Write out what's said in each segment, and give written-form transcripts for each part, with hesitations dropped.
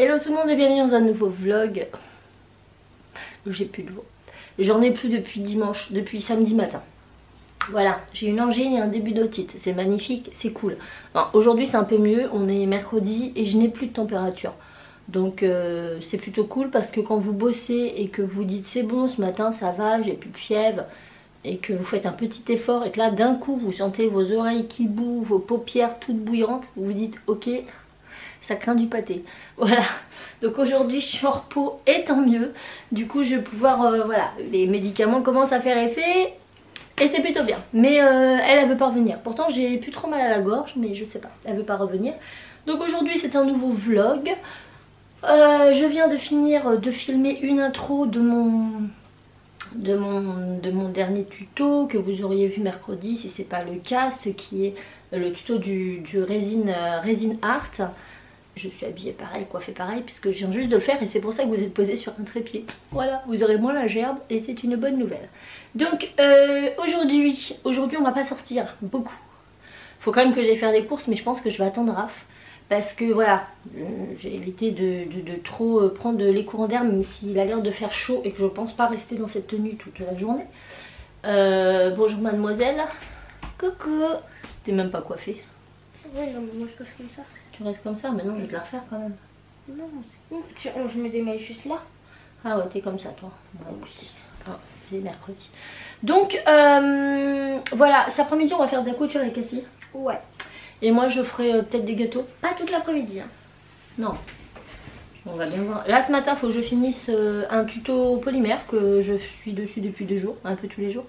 Hello tout le monde et bienvenue dans un nouveau vlog. J'ai plus de voix. J'en ai plus depuis dimanche, depuis samedi matin. Voilà, j'ai une angine et un début d'otite. C'est magnifique, c'est cool. Aujourd'hui c'est un peu mieux, on est mercredi et je n'ai plus de température. Donc c'est plutôt cool parce que quand vous bossez et que vous dites c'est bon ce matin ça va, j'ai plus de fièvre, et que vous faites un petit effort et que là d'un coup vous sentez vos oreilles qui bouent, vos paupières toutes bouillantes, vous vous dites ok, ça craint du pâté. Voilà, donc aujourd'hui je suis en repos et tant mieux. Du coup je vais pouvoir, voilà, les médicaments commencent à faire effet et c'est plutôt bien. Mais elle veut pas revenir. Pourtant j'ai plus trop mal à la gorge, mais je sais pas, elle veut pas revenir. Donc aujourd'hui c'est un nouveau vlog. Je viens de finir de filmer une intro de mon dernier tuto que vous auriez vu mercredi si c'est pas le cas, ce qui est le tuto du resin art. Je suis habillée pareil, coiffée pareil puisque je viens juste de le faire et c'est pour ça que vous êtes posé sur un trépied. Voilà, vous aurez moins la gerbe et c'est une bonne nouvelle. Donc aujourd'hui on va pas sortir beaucoup. Faut quand même que j'aille faire des courses mais je pense que je vais attendre Raph. Parce que voilà, j'ai évité de trop prendre les courants d'air, même s'il a l'air de faire chaud et que je pense pas rester dans cette tenue toute la journée. Bonjour mademoiselle. Coucou. T'es même pas coiffée. Oui, non, mais moi je passe comme ça. Tu restes comme ça, mais non, je vais te la refaire quand même. Non, c'est bon. Je me démaille juste là. Ah ouais, t'es comme ça toi. Ouais, oui. Ah, c'est mercredi. Donc voilà, cet après-midi on va faire de la couture avec Cassie. Ouais. Et moi je ferai peut-être des gâteaux. Pas toute l'après-midi. Hein. Non. On va bien voir. Là ce matin il faut que je finisse un tuto polymère que je suis dessus depuis 2 jours. Un peu tous les jours.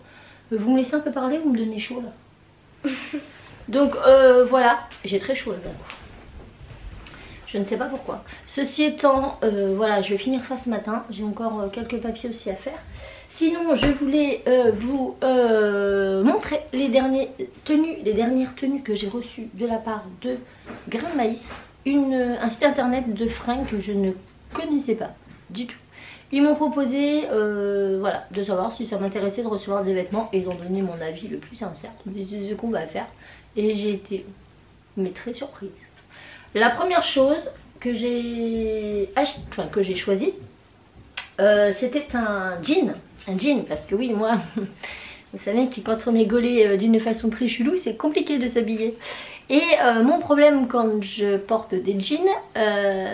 Vous me laissez un peu parler ou vous me donnez chaud là? Donc voilà. J'ai très chaud là d'un coup. Je ne sais pas pourquoi. Ceci étant, voilà, je vais finir ça ce matin. J'ai encore quelques papiers aussi à faire. Sinon, je voulais vous montrer les dernières tenues que j'ai reçues de la part de Grain de Maïs, un site internet de fringues que je ne connaissais pas du tout. Ils m'ont proposé voilà, de savoir si ça m'intéressait de recevoir des vêtements et d'en donner mon avis le plus sincère. C'est ce qu'on va faire. Et j'ai été très surprise. La première chose que j'ai choisie, c'était un jean. Un jean, parce que oui, moi, vous savez que quand on est gaulé d'une façon très chelou, c'est compliqué de s'habiller. Et mon problème quand je porte des jeans,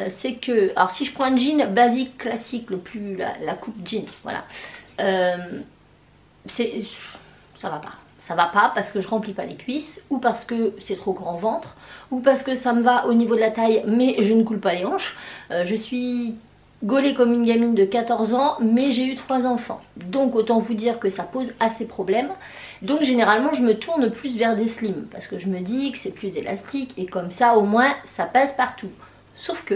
c'est que, alors si je prends un jean basique, classique, le plus, la coupe jean, voilà, ça va pas. Ça va pas parce que je remplis pas les cuisses, ou parce que c'est trop grand ventre, ou parce que ça me va au niveau de la taille mais je ne coule pas les hanches. Je suis gaulée comme une gamine de 14 ans mais j'ai eu 3 enfants. Donc autant vous dire que ça pose assez problème. Donc généralement je me tourne plus vers des slims parce que je me dis que c'est plus élastique et comme ça au moins ça passe partout. Sauf que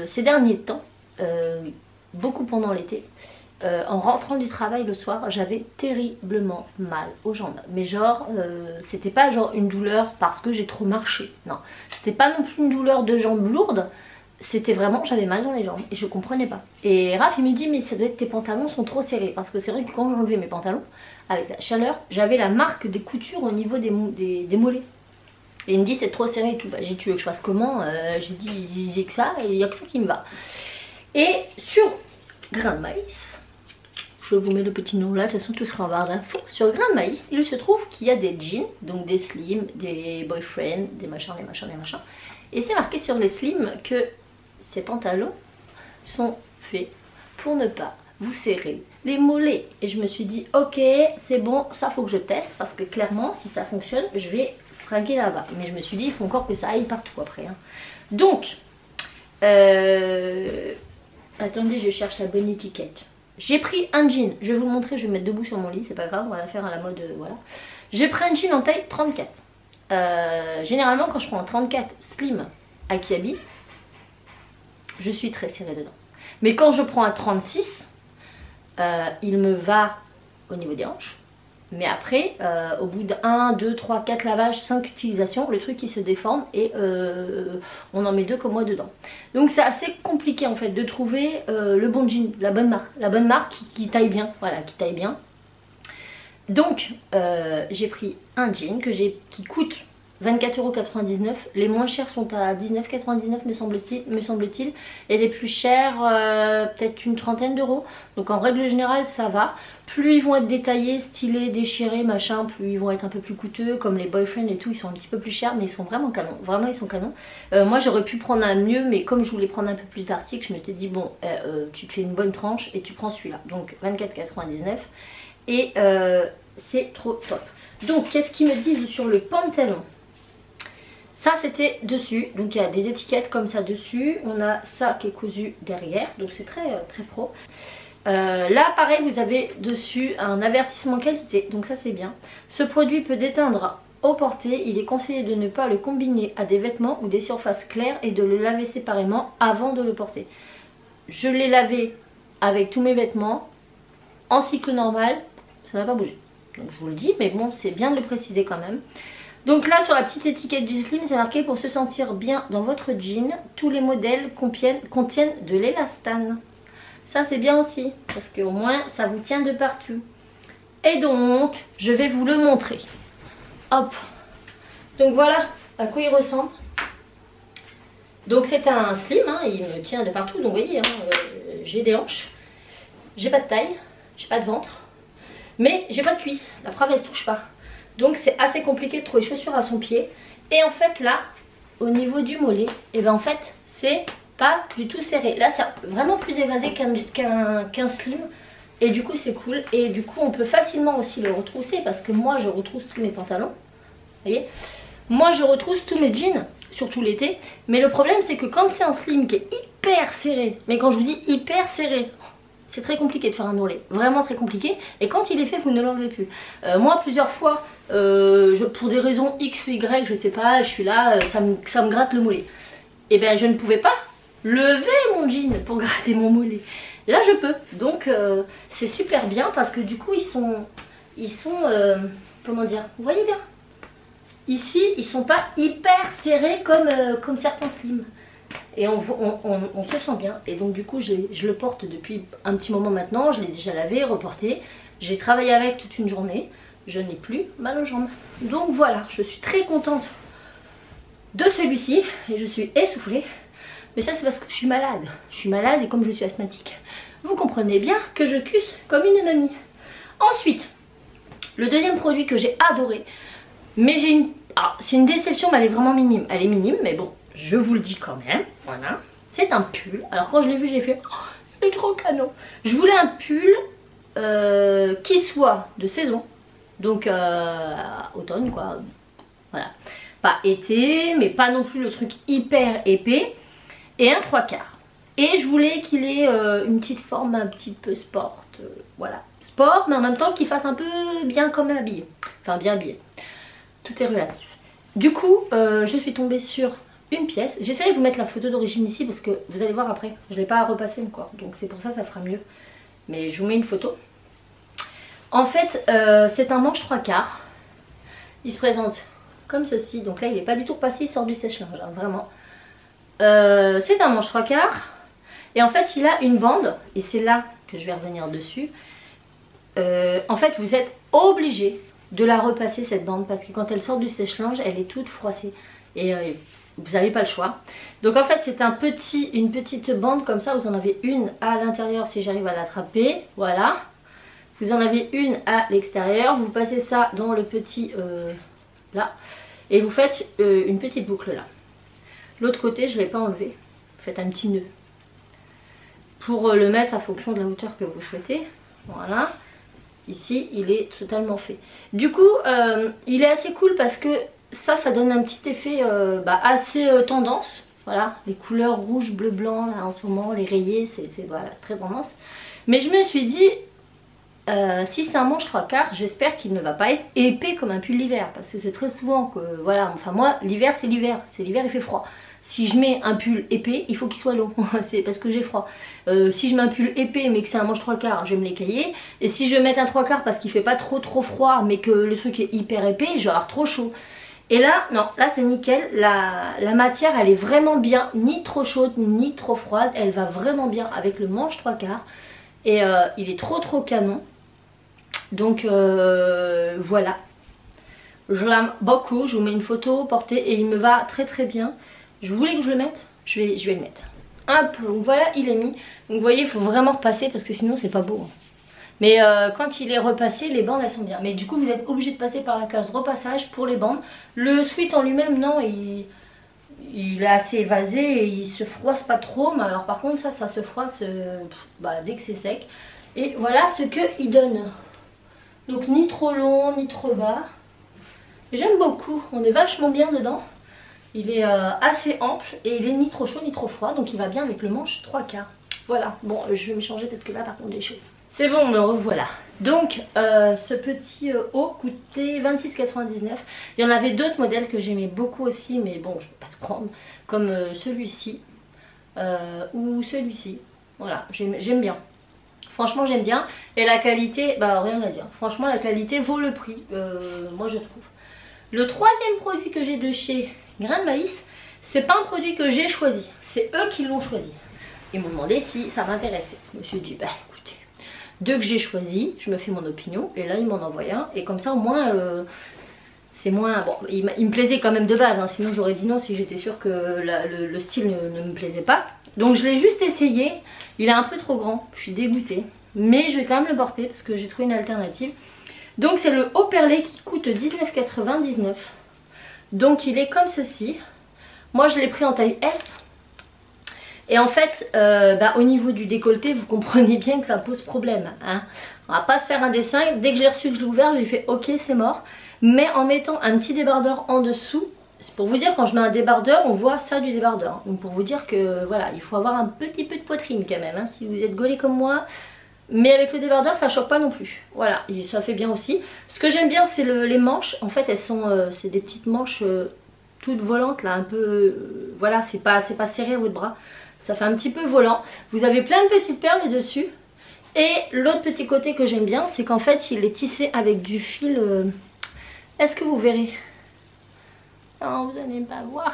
ces derniers temps, beaucoup pendant l'été, en rentrant du travail le soir, j'avais terriblement mal aux jambes. Mais genre, c'était pas genre une douleur parce que j'ai trop marché. Non, c'était pas non plus une douleur de jambes lourdes. C'était vraiment, j'avais mal dans les jambes et je comprenais pas. Et Raph il me dit mais ça doit être tes pantalons sont trop serrés. Parce que c'est vrai que quand j'enlevais mes pantalons, avec la chaleur, j'avais la marque des coutures au niveau des mollets. Et il me dit c'est trop serré et tout. Bah, j'ai dit tu veux que je fasse comment? J'ai dit il disait que ça et il n'y a que ça qui me va. Et sur Grain de Maïs, je vous mets le petit nom là, de toute façon tout sera en barre d'infos. Sur Grain de Maïs, il se trouve qu'il y a des jeans, donc des slims, des boyfriends, des machins, des machins, des machins. Et c'est marqué sur les slims que ces pantalons sont faits pour ne pas vous serrer les mollets. Et je me suis dit ok c'est bon, ça faut que je teste parce que clairement si ça fonctionne je vais fringuer là-bas. Mais je me suis dit il faut encore que ça aille partout après. Hein. Donc attendez je cherche la bonne étiquette. J'ai pris un jean, je vais vous le montrer, je vais me mettre debout sur mon lit, c'est pas grave, on va la faire à la mode, voilà. J'ai pris un jean en taille 34. Généralement quand je prends un 34 slim à Kiabi, je suis très serrée dedans. Mais quand je prends un 36, il me va au niveau des hanches. Mais après, au bout de 1, 2, 3, 4 lavages, 5 utilisations, le truc il se déforme et on en met 2 comme moi dedans. Donc c'est assez compliqué en fait de trouver le bon jean, la bonne marque qui taille bien, voilà, qui taille bien. Donc j'ai pris un jean qui coûte 24,99 €. Les moins chers sont à 19,99 € me semble-t-il. Et les plus chers, peut-être une trentaine d'euros. Donc en règle générale, ça va. Plus ils vont être détaillés, stylés, déchirés, machin, plus ils vont être un peu plus coûteux. Comme les boyfriends et tout, ils sont un petit peu plus chers, mais ils sont vraiment canons. Vraiment, ils sont canons. Moi, j'aurais pu prendre un mieux, mais comme je voulais prendre un peu plus d'articles, je me suis dit, bon, tu te fais une bonne tranche et tu prends celui-là. Donc 24,99 €. Et c'est trop top. Donc, qu'est-ce qu'ils me disent sur le pantalon? Ça c'était dessus, donc il y a des étiquettes comme ça dessus. On a ça qui est cousu derrière, donc c'est très pro. Là pareil, vous avez dessus un avertissement qualité, donc ça c'est bien. Ce produit peut déteindre au porté, il est conseillé de ne pas le combiner à des vêtements ou des surfaces claires et de le laver séparément avant de le porter. Je l'ai lavé avec tous mes vêtements, en cycle normal, ça n'a pas bougé. Donc je vous le dis, mais bon, c'est bien de le préciser quand même. Donc là sur la petite étiquette du Slim, c'est marqué pour se sentir bien dans votre jean, tous les modèles contiennent de l'élastane. Ça c'est bien aussi, parce qu'au moins ça vous tient de partout. Et donc, je vais vous le montrer. Hop. Donc voilà à quoi il ressemble. Donc c'est un Slim, hein, il me tient de partout, donc vous voyez, hein, j'ai des hanches. J'ai pas de taille, j'ai pas de ventre, mais j'ai pas de cuisse, la preuve elle se touche pas. Donc c'est assez compliqué de trouver chaussures à son pied. Et en fait là, au niveau du mollet, et ben en fait c'est pas du tout serré. Là c'est vraiment plus évasé qu'un Slim. Et du coup c'est cool. Et du coup on peut facilement aussi le retrousser. Parce que moi je retrousse tous mes pantalons. Vous voyez, moi je retrousse tous mes jeans, surtout l'été. Mais le problème c'est que quand c'est un Slim qui est hyper serré, mais quand je vous dis hyper serré, c'est très compliqué de faire un ourlet, vraiment très compliqué. Et quand il est fait, vous ne l'enlevez plus. Moi, plusieurs fois, pour des raisons X ou Y, je sais pas, je suis là, ça me gratte le mollet. Et bien, je ne pouvais pas lever mon jean pour gratter mon mollet. Là, je peux. Donc, c'est super bien parce que du coup, ils sont comment dire, vous voyez bien. Ici, ils sont pas hyper serrés comme certains Slims. Et on se sent bien. Et donc du coup je le porte depuis un petit moment maintenant. Je l'ai déjà lavé, reporté. J'ai travaillé avec toute une journée. Je n'ai plus mal aux jambes. Donc voilà, je suis très contente de celui-ci. Et je suis essoufflée. Mais ça c'est parce que je suis malade. Je suis malade et comme je suis asthmatique, vous comprenez bien que je cusse comme une mamie. Ensuite, le deuxième produit que j'ai adoré. Mais j'ai une... Ah, c'est une déception, mais elle est vraiment minime. Elle est minime, mais bon. Je vous le dis quand même, voilà. C'est un pull. Alors quand je l'ai vu, j'ai fait, oh, il est trop canon. Je voulais un pull qui soit de saison. Donc automne quoi. Voilà. Pas été, mais pas non plus le truc hyper épais. Et un 3/4. Et je voulais qu'il ait une petite forme un petit peu sport. Voilà. Sport, mais en même temps qu'il fasse un peu bien comme habillé. Enfin bien habillé. Tout est relatif. Du coup, je suis tombée sur une pièce. J'essaierai de vous mettre la photo d'origine ici parce que vous allez voir après. Je ne l'ai pas repassé encore. Donc c'est pour ça ça fera mieux. Mais je vous mets une photo. En fait, c'est un manche 3/4. Il se présente comme ceci. Donc là, il n'est pas du tout repassé. Il sort du sèche-linge. Hein, vraiment. C'est un manche 3/4. Et en fait, il a une bande. Et c'est là que je vais revenir dessus. En fait, vous êtes obligé de la repasser cette bande. Parce que quand elle sort du sèche-linge, elle est toute froissée. Et vous n'avez pas le choix. Donc en fait c'est une petite bande comme ça. Vous en avez une à l'intérieur si j'arrive à l'attraper. Voilà. Vous en avez une à l'extérieur. Vous passez ça dans le petit là. Et vous faites une petite boucle là. L'autre côté je ne l'ai pas enlevé. Vous faites un petit nœud. Pour le mettre à fonction de la hauteur que vous souhaitez. Voilà. Ici il est totalement fait. Du coup il est assez cool parce que ça donne un petit effet assez tendance. Voilà, les couleurs rouge, bleu, blanc là en ce moment, les rayés, c'est voilà, très tendance. Mais je me suis dit, si c'est un manche 3/4, j'espère qu'il ne va pas être épais comme un pull l'hiver. Parce que c'est très souvent que, voilà, enfin moi, l'hiver c'est l'hiver. C'est l'hiver, il fait froid. Si je mets un pull épais, il faut qu'il soit long. C'est parce que j'ai froid. Si je mets un pull épais mais que c'est un manche 3/4, je vais me l'écailler. Et si je vais mettre un 3/4 parce qu'il fait pas trop froid mais que le truc est hyper épais, je vais avoir trop chaud. Et là, non, là c'est nickel, la matière elle est vraiment bien, ni trop chaude, ni trop froide, elle va vraiment bien avec le manche 3/4. Et il est trop canon. Donc voilà. Je l'aime beaucoup, je vous mets une photo portée et il me va très très bien. Je voulais que je le mette, je vais le mettre. Hop, donc voilà, il est mis. Donc vous voyez, il faut vraiment repasser parce que sinon c'est pas beau. Mais quand il est repassé, les bandes elles sont bien. Mais du coup vous êtes obligé de passer par la case repassage pour les bandes. Le sweat en lui-même, non, il est assez évasé et il se froisse pas trop. Mais alors par contre ça se froisse dès que c'est sec. Et voilà ce qu'il donne. Donc ni trop long, ni trop bas. J'aime beaucoup, on est vachement bien dedans. Il est assez ample et il est ni trop chaud ni trop froid. Donc il va bien avec le manche 3/4. Voilà, bon je vais me changer parce que là par contre j'ai chaud. C'est bon, me revoilà. Donc ce petit haut coûtait 26,99 €. Il y en avait d'autres modèles que j'aimais beaucoup aussi, mais bon je ne vais pas te prendre. Comme celui-ci ou celui-ci. Voilà, j'aime bien. Franchement j'aime bien. Et la qualité, bah rien à dire. Franchement la qualité vaut le prix, moi je trouve. Le troisième produit que j'ai de chez Grain de Maïs, c'est pas un produit que j'ai choisi. C'est eux qui l'ont choisi. Ils m'ont demandé si ça m'intéressait. Je me suis dit, bah écoutez, deux que j'ai choisi, je me fais mon opinion. Et là ils m'en envoient un. Et comme ça au moins, c'est moins... Bon, il me plaisait quand même de base. Hein, sinon j'aurais dit non si j'étais sûre que le style ne me plaisait pas. Donc je l'ai juste essayé. Il est un peu trop grand. Je suis dégoûtée. Mais je vais quand même le porter parce que j'ai trouvé une alternative. Donc c'est le haut perlé qui coûte 19,99 €. Donc il est comme ceci. Moi je l'ai pris en taille S. Et en fait au niveau du décolleté vous comprenez bien que ça pose problème, hein. On va pas se faire un dessin. Dès que j'ai reçu que je l'ai ouvert j'ai fait ok c'est mort. Mais en mettant un petit débardeur en dessous, c'est pour vous dire quand je mets un débardeur on voit ça du débardeur. Donc pour vous dire que voilà il faut avoir un petit peu de poitrine quand même, hein, si vous êtes gaulé comme moi. Mais avec le débardeur ça choque pas non plus. Voilà, et ça fait bien aussi. Ce que j'aime bien c'est les manches. En fait elles sont c'est des petites manches toutes volantes là, un peu voilà, c'est pas serré à votre bras. Ça fait un petit peu volant. Vous avez plein de petites perles dessus. Et l'autre petit côté que j'aime bien, c'est qu'en fait il est tissé avec du fil. Est-ce que vous verrez? Non, vous n'allez pas voir.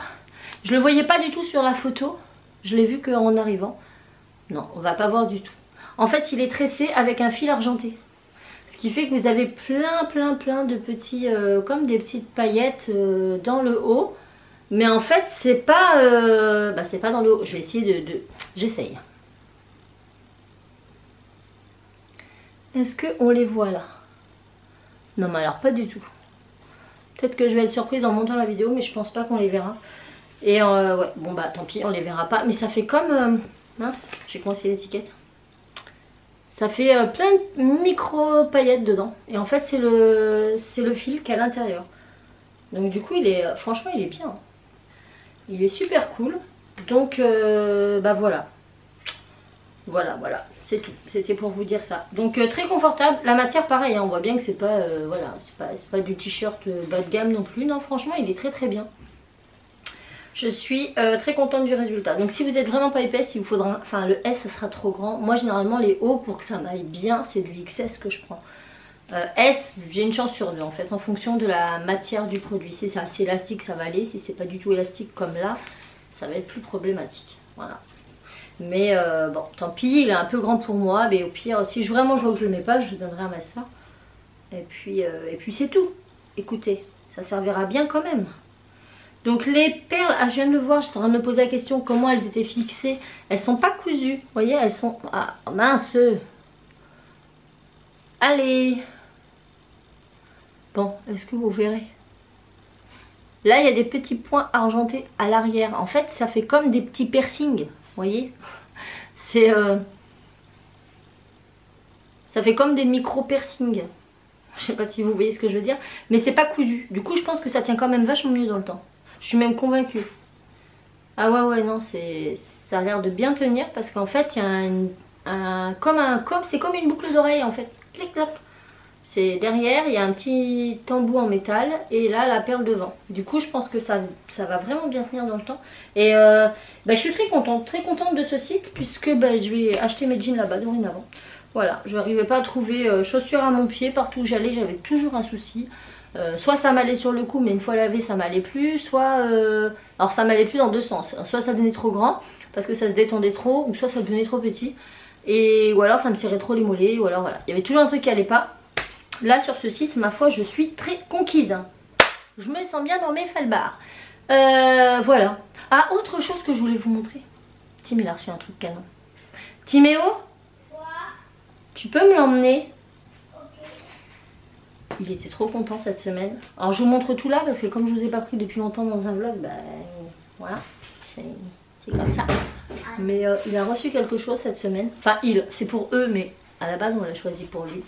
Je le voyais pas du tout sur la photo. Je l'ai vu qu'en arrivant. Non, on va pas voir du tout. En fait il est tressé avec un fil argenté. Ce qui fait que vous avez plein de petits, comme des petites paillettes dans le haut. Mais en fait c'est pas dans le haut. Je vais essayer j'essaye. Est-ce qu'on les voit là? Non mais alors pas du tout. Peut-être que je vais être surprise en montant la vidéo, mais je pense pas qu'on les verra. Et ouais, bon bah tant pis, on les verra pas. Mais ça fait comme... mince, j'ai coincé l'étiquette. Ça fait plein de micro paillettes dedans. Et en fait c'est le fil qui est à l'intérieur. Donc du coup il est franchement il est bien. Il est super cool. Donc voilà. Voilà. C'est tout. C'était pour vous dire ça. Donc très confortable. La matière pareil, hein, on voit bien que c'est pas voilà, c'est pas du t-shirt bas de gamme non plus. Non franchement il est très bien. Je suis très contente du résultat. Donc si vous êtes vraiment pas épaisse, il vous faudra... Enfin le S ça sera trop grand. Moi généralement les hauts pour que ça m'aille bien c'est du XS que je prends. S j'ai une chance sur deux en fait en fonction de la matière du produit. Si c'est assez élastique ça va aller. Si c'est pas du tout élastique comme là ça va être plus problématique. Voilà. Mais bon tant pis il est un peu grand pour moi. Mais au pire si vraiment je vois que je le mets pas je le donnerai à ma soeur. Et puis c'est tout. Écoutez ça servira bien quand même. Donc les perles, je viens de le voir, j'étais en train de me poser la question comment elles étaient fixées. Elles sont pas cousues, vous voyez, elles sont... Ah mince. Allez. Bon, est-ce que vous verrez? Là il y a des petits points argentés à l'arrière. En fait ça fait comme des petits piercings, vous voyez. C'est... Ça fait comme des micro piercings. Je sais pas si vous voyez ce que je veux dire. Mais c'est pas cousu. Du coup je pense que ça tient quand même vachement mieux dans le temps. Je suis même convaincue. Ah ouais non ça a l'air de bien tenir parce qu'en fait il y a c'est comme une boucle d'oreille en fait. Clic cloc. C'est derrière il y a un petit embout en métal et là la perle devant. Du coup je pense que ça va vraiment bien tenir dans le temps. Et je suis très contente de ce site puisque je vais acheter mes jeans là-bas dorénavant. Voilà, je n'arrivais pas à trouver chaussures à mon pied. Partout où j'allais j'avais toujours un souci. Soit ça m'allait sur le cou mais une fois lavé ça m'allait plus, soit alors ça m'allait plus dans deux sens, soit ça devenait trop grand parce que ça se détendait trop, ou soit ça devenait trop petit ou alors ça me serrait trop les mollets, ou alors voilà, il y avait toujours un truc qui allait pas. Là sur ce site ma foi je suis très conquise. Je me sens bien dans mes falbards. Voilà. Ah, autre chose que je voulais vous montrer. Tim, il a reçu un truc canon. Timéo, tu peux me l'emmener? Il était trop content cette semaine. Alors je vous montre tout là parce que comme je vous ai pas pris depuis longtemps dans un vlog, bah voilà, c'est comme ça. Mais il a reçu quelque chose cette semaine. Enfin c'est pour eux, mais à la base on l'a choisi pour lui.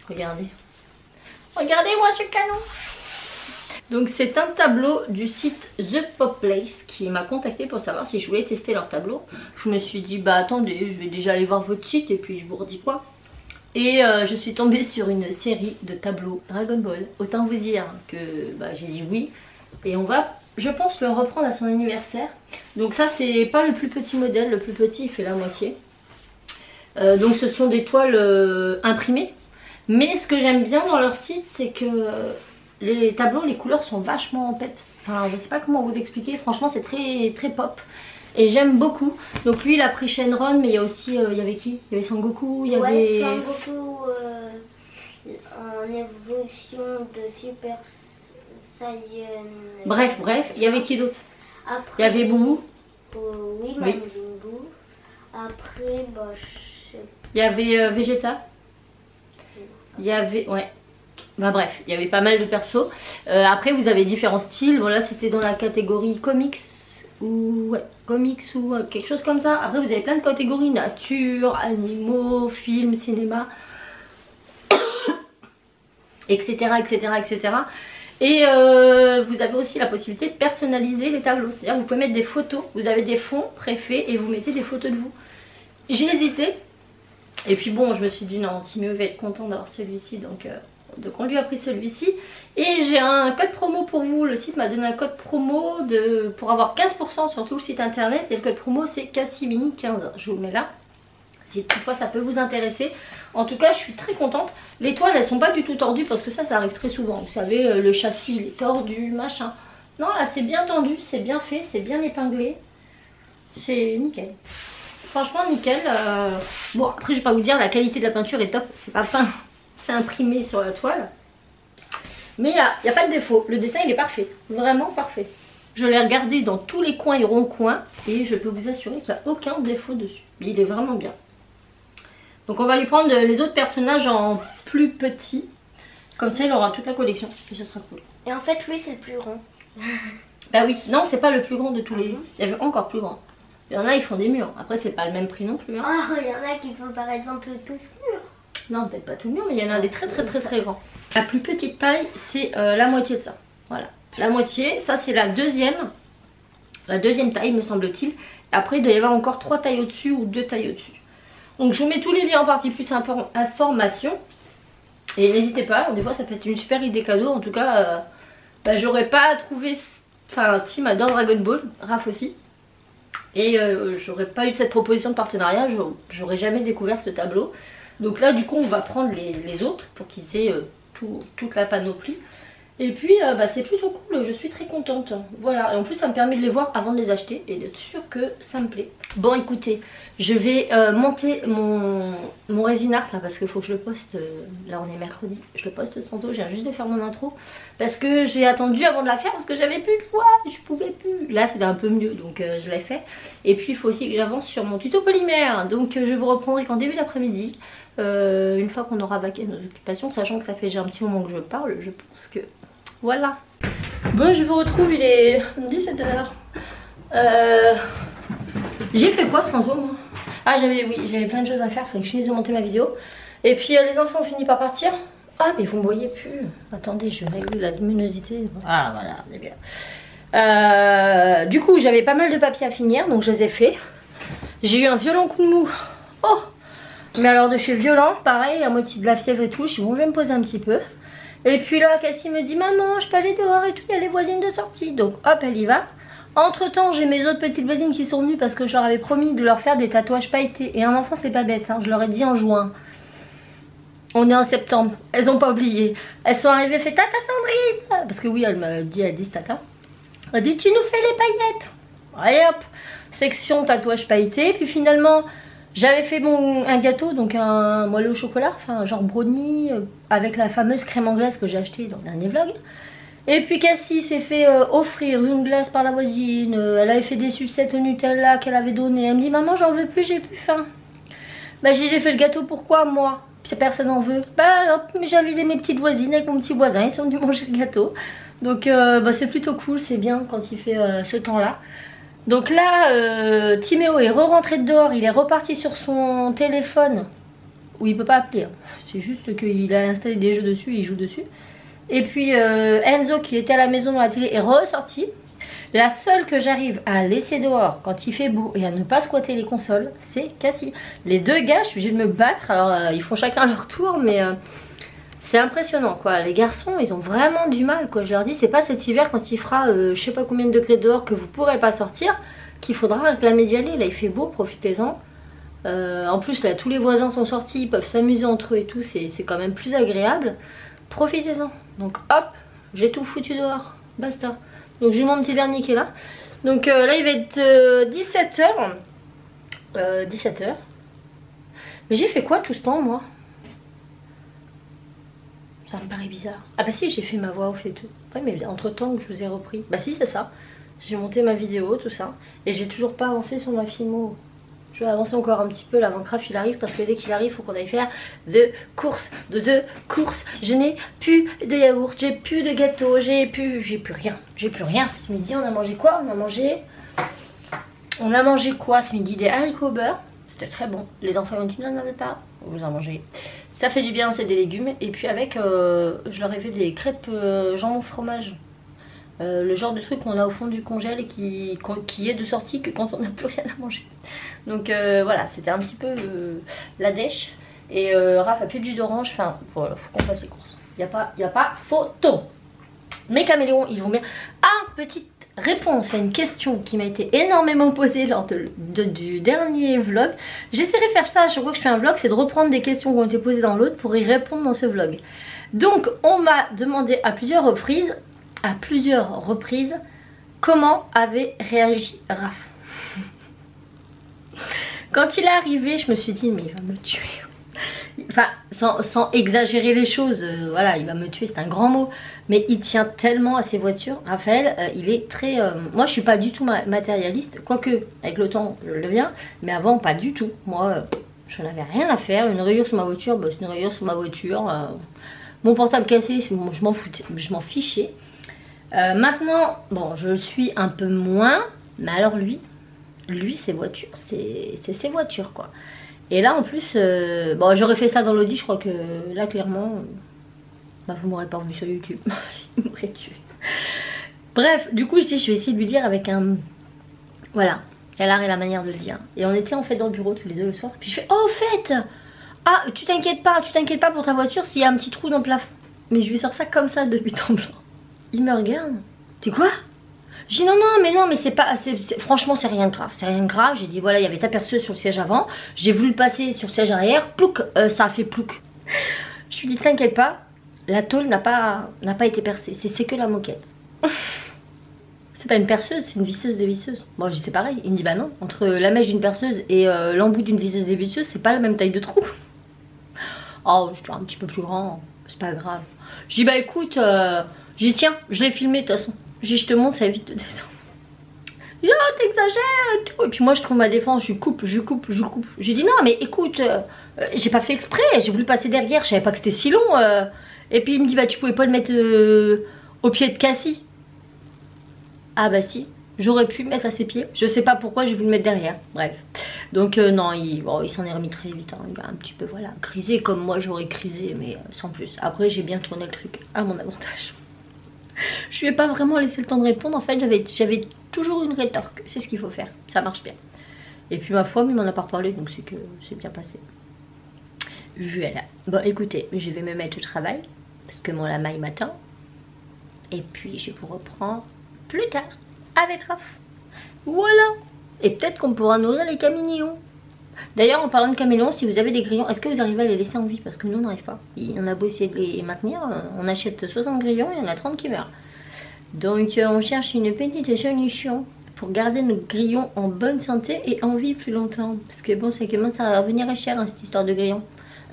Regardez. Regardez-moi ce canon. Donc c'est un tableau du site The Pop Place qui m'a contacté pour savoir si je voulais tester leur tableau. Je me suis dit bah attendez, je vais déjà aller voir votre site et puis je vous redis quoi. Et je suis tombée sur une série de tableaux Dragon Ball. Autant vous dire que bah, j'ai dit oui. Et on va, je pense, le reprendre à son anniversaire. Donc ça c'est pas le plus petit modèle, le plus petit il fait la moitié. Donc ce sont des toiles imprimées. Mais ce que j'aime bien dans leur site c'est que les tableaux, les couleurs sont vachement peps. Enfin je sais pas comment vous expliquer, franchement c'est très, très pop. Et j'aime beaucoup. Donc lui il a pris Shenron, mais il y a aussi, il y avait qui? Il y avait Sangoku, il y avait... Sangoku en évolution de Super Saiyan. Bref, il y avait qui d'autre? Il y avait Boubou. Oui, Majin Buu. Après, bah, il y avait Vegeta. Il y avait, ouais. Bah bref, il y avait pas mal de persos. Après vous avez différents styles. Voilà, c'était dans la catégorie comics. Ou ouais, comics ou quelque chose comme ça. Après vous avez plein de catégories, nature, animaux, films, cinéma, etc., etc., etc. Et vous avez aussi la possibilité de personnaliser les tableaux. C'est-à-dire vous pouvez mettre des photos, vous avez des fonds préfaits et vous mettez des photos de vous. J'ai hésité. Et puis bon, je me suis dit non, Timéo va être content d'avoir celui-ci, donc on lui a pris celui-ci. Et j'ai un code promo pour vous. Le site m'a donné un code promo pour avoir 15% sur tout le site internet. Et le code promo c'est Cassimini15. Je vous le mets là. Si toutefois ça peut vous intéresser. En tout cas je suis très contente. Les toiles elles sont pas du tout tordues parce que ça arrive très souvent. Vous savez le châssis il est tordu, machin. Non là c'est bien tendu, c'est bien fait, c'est bien épinglé. C'est nickel. Franchement nickel. Bon après je vais pas vous dire la qualité de la peinture est top. C'est pas peint, c'est imprimé sur la toile. Mais il n'y a pas de défaut. Le dessin il est parfait. Vraiment parfait. Je l'ai regardé dans tous les coins et ronds-coins. Et je peux vous assurer qu'il n'y a aucun défaut dessus. Il est vraiment bien. Donc on va lui prendre les autres personnages en plus petit. Comme ça il aura toute la collection. Et ce sera cool. Et en fait lui c'est le plus grand. Bah oui. Non c'est pas le plus grand de tous les... Il y avait encore plus grand. Il y en a ils font des murs. Après c'est pas le même prix non plus. Hein. Ah il y en a qui font par exemple tout mur. Non peut-être pas tout le mur. Mais il y en a des très très grands. La plus petite taille c'est la moitié de ça. Voilà. La moitié. Ça c'est la deuxième taille me semble-t-il. Après il doit y avoir encore 3 tailles au-dessus ou 2 tailles au-dessus. Donc je vous mets tous les liens en partie plus information. Et n'hésitez pas, des fois ça peut être une super idée cadeau. En tout cas, bah, j'aurais pas trouvé... Enfin, Tim adore Dragon Ball, Raph aussi. Et j'aurais pas eu cette proposition de partenariat, j'aurais jamais découvert ce tableau. Donc là du coup on va prendre les autres pour qu'ils aient toute la panoplie. Et puis bah, c'est plutôt cool, je suis très contente. Voilà, et en plus ça me permet de les voir avant de les acheter et d'être sûre que ça me plaît. Bon écoutez, je vais monter mon resin art là parce qu'il faut que je le poste. Là on est mercredi, je le poste tantôt, je viens juste de faire mon intro. Parce que j'ai attendu avant de la faire parce que j'avais plus de choix, je pouvais plus. Là c'était un peu mieux donc je l'ai fait. Et puis il faut aussi que j'avance sur mon tuto polymère. Donc je vous reprendrai qu'en début d'après-midi. Une fois qu'on aura vaqué nos occupations, sachant que ça fait déjà un petit moment que je parle, je pense que... Voilà. Bon, je vous retrouve, il est 17h. J'ai fait quoi ce tantôt moi? Ah j'avais plein de choses à faire, il fallait que je finisse de monter ma vidéo. Et puis les enfants ont fini par partir. Ah mais vous me voyez plus. Attendez, je règle la luminosité. Ah voilà, c'est bien. Du coup j'avais pas mal de papiers à finir, donc je les ai faits. J'ai eu un violent coup de mou. Oh, mais alors de chez violent, pareil, à moitié de la fièvre et tout. Je suis bon, je vais me poser un petit peu. Et puis là, Cassie me dit maman, je peux aller dehors et tout, il y a les voisines de sortie. Donc hop, elle y va. Entre temps, j'ai mes autres petites voisines qui sont venues parce que je leur avais promis de leur faire des tatouages pailletés. Et un enfant, c'est pas bête, hein. Je leur ai dit en juin. On est en septembre, elles n'ont pas oublié. Elles sont arrivées, fait tata Sandrine. Parce que oui, elle dit tata. Elle dit tu nous fais les paillettes. Allez hop, section tatouage pailleté. Puis finalement, j'avais fait un gâteau, donc un moelleux au chocolat, enfin genre brownie, avec la fameuse crème anglaise que j'ai acheté dans le dernier vlog. Et puis Cassie s'est fait offrir une glace par la voisine. Elle avait fait des sucettes au Nutella qu'elle avait donné. Elle me dit maman j'en veux plus, j'ai plus faim. Bah j'ai fait le gâteau, pourquoi moi? Si personne en veut. Bah hop, j'ai invité mes petites voisines avec mon petit voisin, ils sont venus manger le gâteau. Donc bah, c'est plutôt cool, c'est bien quand il fait ce temps là. Donc là Timéo est re-rentré dehors, il est reparti sur son téléphone. Où il peut pas appeler, hein. C'est juste qu'il a installé des jeux dessus, il joue dessus. Et puis Enzo qui était à la maison dans la télé est ressorti. La seule que j'arrive à laisser dehors quand il fait beau et à ne pas squatter les consoles, c'est Cassie. Les deux gars, je suis obligée de me battre. Alors ils font chacun leur tour, mais c'est impressionnant quoi. Les garçons, ils ont vraiment du mal quoi. Je leur dis, c'est pas cet hiver quand il fera je sais pas combien de degrés dehors que vous pourrez pas sortir qu'il faudra réclamer d'y aller. Là il fait beau, profitez-en. En plus là tous les voisins sont sortis, ils peuvent s'amuser entre eux et tout, c'est quand même plus agréable. Profitez-en. Donc hop, j'ai tout foutu dehors, basta. Donc j'ai mon petit dernier qui est là. Donc là il va être 17h. 17h. Mais j'ai fait quoi tout ce temps moi? Ça me paraît bizarre. Ah bah si, j'ai fait ma voix off et tout. Ouais mais entre temps que je vous ai repris. Bah si, c'est ça. J'ai monté ma vidéo, tout ça. Et j'ai toujours pas avancé sur ma filmo. Je vais avancer encore un petit peu là avant que Raph il arrive, parce que dès qu'il arrive il faut qu'on aille faire the course. Je n'ai plus de yaourt, j'ai plus de gâteau, j'ai plus rien. Ce midi on a mangé quoi? On a mangé quoi ce midi? Des haricots au beurre. C'était très bon. Les enfants ont dit non, n'en avez pas. Vous en mangez. Ça fait du bien, c'est des légumes. Et puis avec, je leur ai fait des crêpes jambon fromage. Le genre de truc qu'on a au fond du congèle et qui est de sortie que quand on n'a plus rien à manger. Donc voilà, c'était un petit peu la dèche. Et Raph a plus de jus d'orange. Enfin, voilà, faut qu'on fasse les courses. Il n'y a pas photo. Mes caméléons, ils vont bien. Ah, petite réponse à une question qui m'a été énormément posée lors du dernier vlog. J'essaierai de faire ça à chaque fois que je fais un vlog, c'est de reprendre des questions qui ont été posées dans l'autre pour y répondre dans ce vlog. Donc on m'a demandé à plusieurs reprises comment avait réagi Raph. Quand il est arrivé, je me suis dit mais il va me tuer. Enfin sans exagérer les choses, voilà, il va me tuer, c'est un grand mot. Mais il tient tellement à ses voitures. Raphaël, il est très... moi je suis pas du tout matérialiste, quoique avec le temps je le deviens, mais avant pas du tout. Moi j'en avais rien à faire, une rayure sur ma voiture, bah, c'est une rayure sur ma voiture. Mon portable cassé, je m'en fichais. Maintenant, bon, je suis un peu moins, mais alors lui ses voitures, c'est ses voitures quoi. Et là en plus, bon j'aurais fait ça dans l'Audi, je crois que là clairement, bah vous m'aurez pas vu sur YouTube, il m'aurait tué. Bref, du coup je dis je vais essayer de lui dire avec un, voilà, il y a l'art et la manière de le dire. Et on était en fait dans le bureau tous les deux le soir, puis je fais oh au fait, ah tu t'inquiètes pas pour ta voiture s'il y a un petit trou dans le plafond. Mais je lui sors ça comme ça depuis temps blanc. Il me regarde. Tu quoi? J'ai dit non mais c'est pas, franchement c'est rien de grave, j'ai dit voilà il y avait ta perceuse sur le siège avant, j'ai voulu le passer sur le siège arrière, plouc, ça a fait plouc. Je lui ai dit t'inquiète pas, la tôle n'a pas été percée, c'est que la moquette. C'est pas une perceuse, c'est une visseuse dévisseuse. Bon je dis c'est pareil, il me dit bah non, entre la mèche d'une perceuse et l'embout d'une visseuse dévisseuse c'est pas la même taille de trou. Oh je suis un petit peu plus grand, c'est pas grave. Je dis bah écoute, j'ai dit tiens, je l'ai filmé de toute façon. Je te montre, ça évite de descendre. Je dis oh t'exagères et tout. Et puis moi je trouve ma défense, je coupe. J'ai dit non mais écoute, j'ai pas fait exprès, j'ai voulu passer derrière, je savais pas que c'était si long. Et puis il me dit bah tu pouvais pas le mettre au pied de Cassie. Ah bah si, j'aurais pu le mettre à ses pieds. Je sais pas pourquoi j'ai voulu le mettre derrière. Bref. Donc non, il s'en est remis très vite. Hein. Il a un petit peu voilà, crisé comme moi j'aurais crisé, mais sans plus. Après j'ai bien tourné le truc à mon avantage. Je lui ai pas vraiment laissé le temps de répondre. En fait j'avais toujours une rétorque. C'est ce qu'il faut faire, ça marche bien. Et puis ma foi il m'en a pas reparlé, donc c'est que c'est bien passé. Voilà. Bon écoutez, je vais me mettre au travail parce que mon lama il m'attend. Et puis je vous reprends plus tard avec Raph. Voilà. Et peut-être qu'on pourra nourrir les caméléons. D'ailleurs en parlant de caméléons, si vous avez des grillons, est-ce que vous arrivez à les laisser en vie? Parce que nous on n'arrive pas. On a beau essayer de les maintenir, on achète 60 grillons et il y en a 30 qui meurent. Donc on cherche une petite solution pour garder nos grillons en bonne santé et en vie plus longtemps. Parce que bon, ça commence à revenir cher hein, cette histoire de grillons.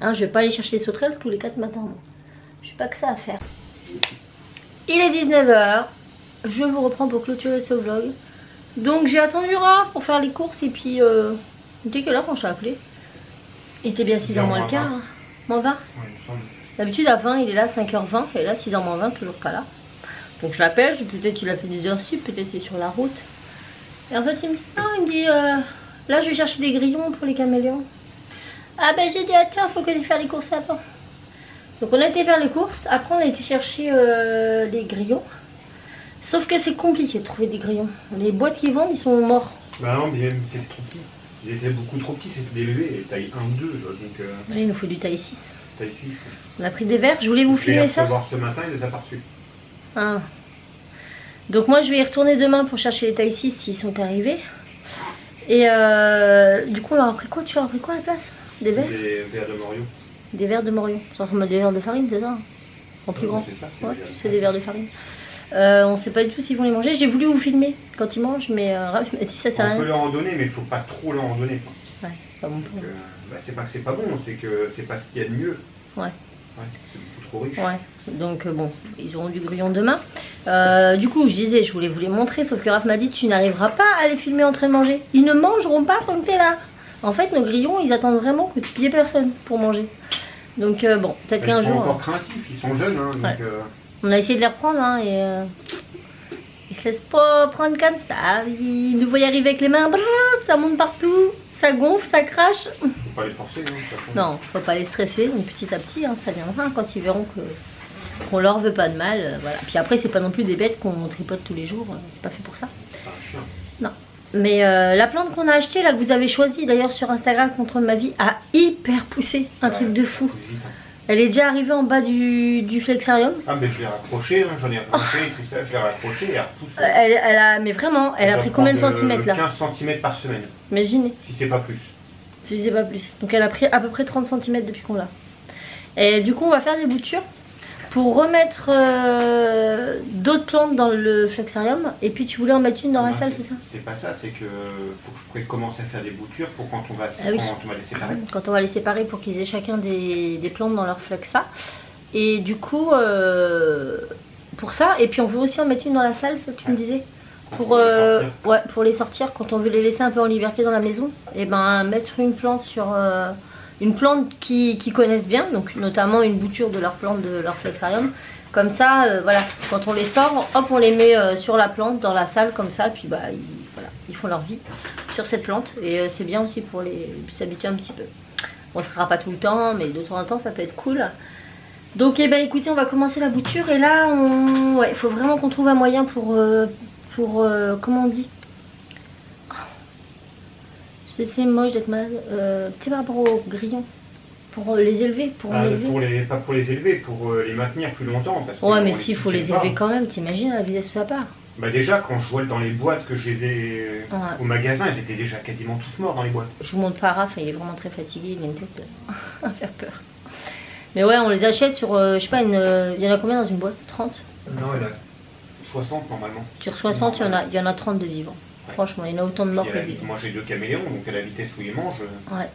Hein, je vais pas aller chercher les sauterelles tous les 4 matins. Je n'ai pas que ça à faire. il est 19 h. Je vous reprends pour clôturer ce vlog. Donc j'ai attendu Raph pour faire les courses et puis c'était quelle heure quand je t'ai appelé? Il était bien 6h moins le quart. Hein. Moins 20 ouais, il me semble. D'habitude à 20 il est là 5h20 et là 6h moins 20 toujours pas là. Donc je l'appelle, peut-être qu'il a fait des heures sup, peut-être qu'il est sur la route. Et en fait il me dit non, il me dit là je vais chercher des grillons pour les caméléons. Ah ben j'ai dit ah tiens faut que j'aille faire les courses avant. Donc on a été faire les courses, après on a été chercher les grillons. Sauf que c'est compliqué de trouver des grillons. Les boîtes qu'ils vendent ils sont morts. Bah non mais c'était trop petit. Ils étaient beaucoup trop petits, c'était des bébés, taille 1 ou 2 donc oui, il nous faut du taille 6. Taille 6 ouais. On a pris des verres, je voulais vous filmer ça. Je vais voir ce matin, il les a pas reçus. Ah. Donc moi je vais y retourner demain pour chercher les taille 6 s'ils sont arrivés. Et du coup on leur a pris quoi? Tu leur as pris quoi à la place? Des verres? Des verres de Morio. Des verres de Morio. Ça ressemble à des verres de farine, c'est ça? En plus grand. C'est ça, c'est des verres de farine. On sait pas du tout s'ils vont les manger. J'ai voulu vous filmer quand ils mangent, mais Raph m'a dit ça sert à rien. On peut leur en donner, mais il faut pas trop leur en donner. Ouais, c'est pas bon pour eux. Bah, c'est pas que c'est pas bon, c'est que c'est pas ce qu'il y a de mieux. Ouais. Ouais, c'est beaucoup trop riche. Ouais, donc bon, ils auront du grillon demain. Du coup, je disais, je voulais vous les montrer, sauf que Raph m'a dit tu n'arriveras pas à les filmer en train de manger. Ils ne mangeront pas tant que t'es là. En fait, nos grillons, ils attendent vraiment que tu y aies personne pour manger. Donc bon, peut-être qu'un jour. Ils sont encore craintifs, ils sont jeunes, hein, donc. Ouais. On a essayé de les reprendre, hein, et ils se laissent pas prendre comme ça. Ils nous voient arriver avec les mains, brrr, ça monte partout, ça gonfle, ça crache. Faut pas les forcer, hein, de toute façon. Non, faut pas les stresser, donc petit à petit, hein, ça viendra quand ils verront qu'on leur veut pas de mal. Voilà. Puis après, c'est pas non plus des bêtes qu'on tripote tous les jours, c'est pas fait pour ça. C'est pas un chien. Non. Mais la plante qu'on a achetée, là, que vous avez choisie d'ailleurs sur Instagram, Contrôle ma vie, a hyper poussé, un truc de fou. Vite, hein. Elle est déjà arrivée en bas du flexarium. Ah mais je l'ai raccroché, hein, j'en ai raccroché et tout ça, je l'ai raccroché et elle repousse. Mais vraiment, elle a pris combien de centimètres là? 15 cm par semaine. Imaginez. Si c'est pas plus. Si c'est pas plus. Donc elle a pris à peu près 30 cm depuis qu'on l'a. Et du coup on va faire des boutures pour remettre d'autres plantes dans le flexarium. Et puis tu voulais en mettre une dans la salle, c'est ça? C'est pas ça, c'est que faut que je commence à faire des boutures pour quand on va, oui. quand on va les séparer. Quand on va les séparer pour qu'ils aient chacun des plantes dans leur flexa. Et du coup, pour ça, et puis on veut aussi en mettre une dans la salle, ça tu me disais? Pour les sortir quand on veut les laisser un peu en liberté dans la maison. Et ben mettre une plante sur... une plante qui connaissent bien, donc notamment une bouture de leur plante, de leur flexarium. Comme ça, voilà, quand on les sort, hop, on les met sur la plante, dans la salle, comme ça, puis bah, ils font leur vie sur cette plante. Et c'est bien aussi pour les s'habituer un petit peu. Bon, ce sera pas tout le temps, mais de temps en temps, ça peut être cool. Donc, eh ben, écoutez, on va commencer la bouture. Et là, il faut vraiment qu'on trouve un moyen pour comment on dit? C'est moche d'être malade. Tu sais, par rapport aux grillons, pour les élever, pas pour les élever, pour les maintenir plus longtemps. Parce que mais si, il faut les élever quand même, t'imagines la vitesse où ça part. Bah déjà, quand je vois dans les boîtes que je les ai au magasin, ils étaient déjà quasiment tous morts dans les boîtes. Je vous montre pas Raph, il est vraiment très fatigué, il a une tête à faire peur. Mais ouais, on les achète sur, je sais pas, il y en a combien dans une boîte? 30? Non, il y en a 60 normalement. Sur 60, il y en a 30 de vivants. Ouais. Franchement, il y en a autant de morts que de vivants. Moi j'ai 2 caméléons, donc à la vitesse où ils mangent... Ouais.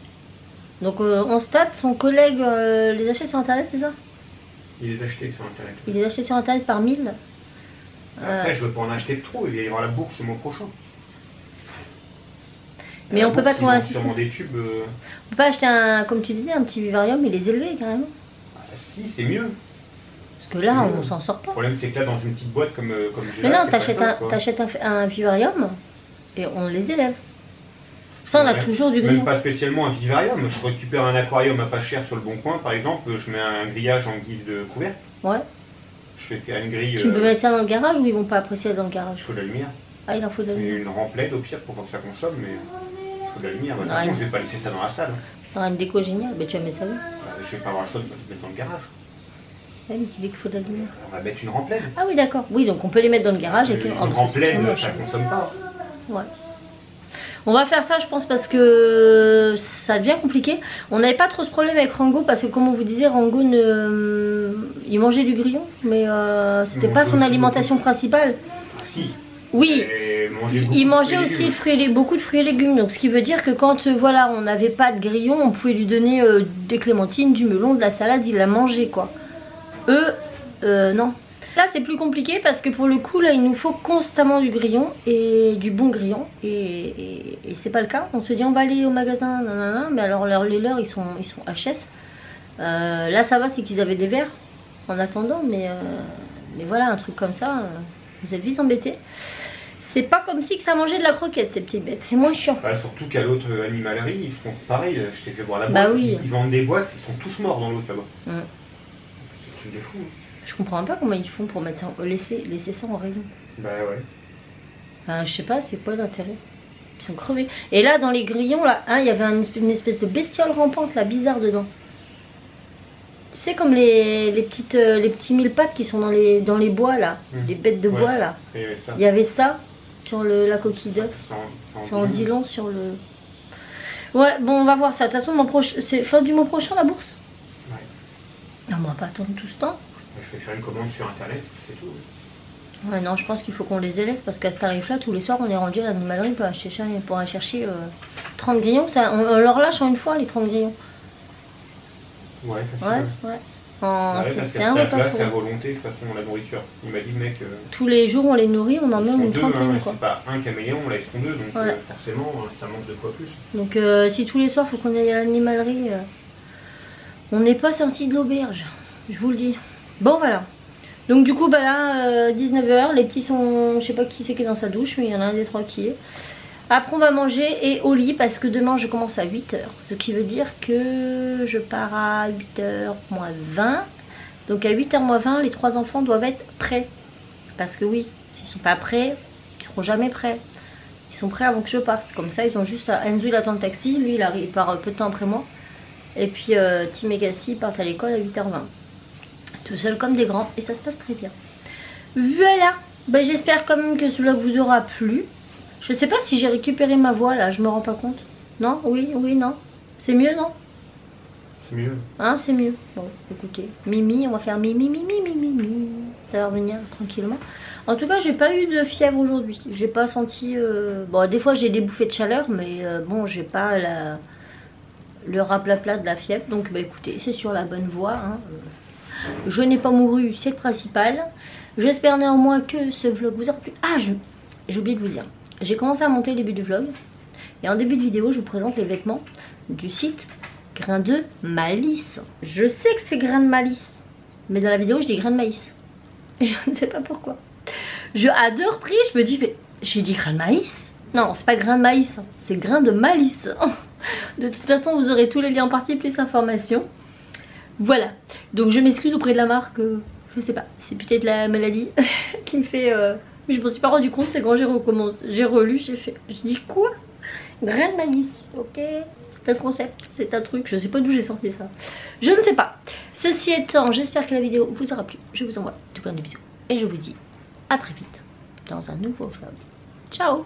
Donc on state, son collègue les achète sur internet, c'est ça? Il les achète sur internet. Il les achète sur internet par 1000. Après je veux pas en acheter de trop, il va y avoir la bourse le mois prochain. Mais on peut pas trouver un système. Sûrement des tubes... On peut pas acheter comme tu disais, un petit vivarium et les élever carrément. Ah, si, c'est mieux. Parce que là on s'en sort pas. Le problème c'est que là dans une petite boîte comme j'ai là... Mais non, t'achètes un vivarium et on les élève. Ça on a toujours du grillon. Même pas spécialement un vivarium, je récupère un aquarium à pas cher sur le bon coin par exemple, je mets un grillage en guise de couvercle. Ouais. Je fais faire une grille... Tu peux mettre ça dans le garage ou ils vont pas apprécier dans le garage? Il faut de la lumière. Ah, il en faut de la lumière. Une remplède au pire pour pas que ça consomme, mais il faut de la lumière. De toute façon je vais pas laisser ça dans la salle. T'auras une déco géniale, mais tu vas mettre ça où? Je vais pas avoir le choix de mettre dans le garage. Ouais, mais tu dis qu'il faut de la lumière. On va mettre une remplède. Ah oui d'accord, oui donc on peut les mettre dans le garage. Une remplède ça consomme pas. Ouais. On va faire ça je pense parce que ça devient compliqué. On n'avait pas trop ce problème avec Rango parce que comme on vous disait, Rango il mangeait du grillon mais c'était pas son alimentation principale. Si. Oui, il mangeait aussi beaucoup de fruits et légumes. Donc ce qui veut dire que quand voilà, on n'avait pas de grillon, on pouvait lui donner des clémentines, du melon, de la salade, il la mangeait quoi. Eux, non. Là c'est plus compliqué parce que pour le coup là il nous faut constamment du grillon et du bon grillon et c'est pas le cas. On se dit on va aller au magasin, nanana, mais alors les leurs ils sont HS. Là ça va, c'est qu'ils avaient des verres en attendant, mais voilà, un truc comme ça, vous êtes vite embêtés. C'est pas comme si que ça mangeait de la croquette ces petites bêtes, c'est moins chiant. Bah, surtout qu'à l'autre animalerie ils font pareil, je t'ai fait voir la boîte, bah oui. Ils vendent des boîtes, ils sont tous morts dans l'autre là-bas. C'est un truc de fou. Je comprends pas comment ils font pour mettre ça, laisser ça en rayon. Bah ouais. Enfin, je sais pas, c'est quoi l'intérêt? Ils sont crevés. Et là dans les grillons là, hein, il y avait une espèce de bestiole rampante là, bizarre dedans. C'est comme les petits mille pattes qui sont dans les bois là, les bêtes de bois là. Il y avait ça sur la coquille d'œuf. Ça en dit long sur le... Ouais, bon on va voir ça. De toute façon c'est fin du mois prochain la bourse. Ouais. Non, on va pas attendre tout ce temps. Je vais faire une commande sur internet, c'est tout. Ouais non, je pense qu'il faut qu'on les élève parce qu'à ce tarif là, tous les soirs on est rendu à l'animalerie pour aller chercher 30 grillons. Ça, on leur lâche en une fois les 30 grillons. Ouais, facile. Ouais. Parce qu'à là, c'est à volonté, de toute façon, la nourriture. Il m'a dit le mec... tous les jours, on les nourrit, on en met une trentaine. C'est pas un caméléon, là, ils sont deux, donc forcément, ça manque de fois plus. Donc, si tous les soirs, il faut qu'on aille à l'animalerie, on n'est pas sorti de l'auberge, je vous le dis. Bon, voilà. Donc, du coup, bah là, 19 h, les petits sont... Je sais pas qui c'est qui est dans sa douche, mais il y en a un des trois qui est. Après on va manger et au lit parce que demain je commence à 8 h. Ce qui veut dire que je pars à 8 h moins 20. Donc à 8 h moins 20 les 3 enfants doivent être prêts. Parce que oui, s'ils sont pas prêts, ils seront jamais prêts. Ils sont prêts avant que je parte. Comme ça ils ont juste à... Enzo il attend le taxi, lui il part peu de temps après moi. Et puis Tim et Cassie partent à l'école à 8 h 20. Tout seul comme des grands et ça se passe très bien. Voilà, ben, j'espère quand même que ce vlog vous aura plu. Je sais pas si j'ai récupéré ma voix là, je me rends pas compte. Non? Oui, non. C'est mieux, non? C'est mieux. Hein, c'est mieux. Bon, écoutez. Mimi, on va faire mimi. Ça va revenir tranquillement. En tout cas, j'ai pas eu de fièvre aujourd'hui. J'ai pas senti... Bon, des fois j'ai des bouffées de chaleur, mais bon, j'ai pas le raplapla de la fièvre. Donc, bah écoutez, c'est sur la bonne voie. Hein. Je n'ai pas mouru, c'est le principal. J'espère néanmoins que ce vlog vous aura plu. Ah, j'ai oublié de vous dire. J'ai commencé à monter le début du vlog et en début de vidéo je vous présente les vêtements du site Grain de Malice. Je sais que c'est Grain de Malice, mais dans la vidéo je dis Grain de Maïs. Et je ne sais pas pourquoi. À deux reprises je me dis mais j'ai dit Grain de Maïs? Non, c'est pas Grain de Maïs, c'est Grain de Malice. De toute façon vous aurez tous les liens en partie plus informations. Voilà, donc je m'excuse auprès de la marque, je sais pas, c'est peut-être la maladie qui me fait... Mais je me suis pas rendu compte, c'est quand j'ai relu, j'ai dit quoi? Grain de maïs, ok? C'est un concept, c'est un truc, je sais pas d'où j'ai sorti ça. Je ne sais pas. Ceci étant, j'espère que la vidéo vous aura plu. Je vous envoie tout plein de bisous. Et je vous dis à très vite dans un nouveau vlog. Ciao!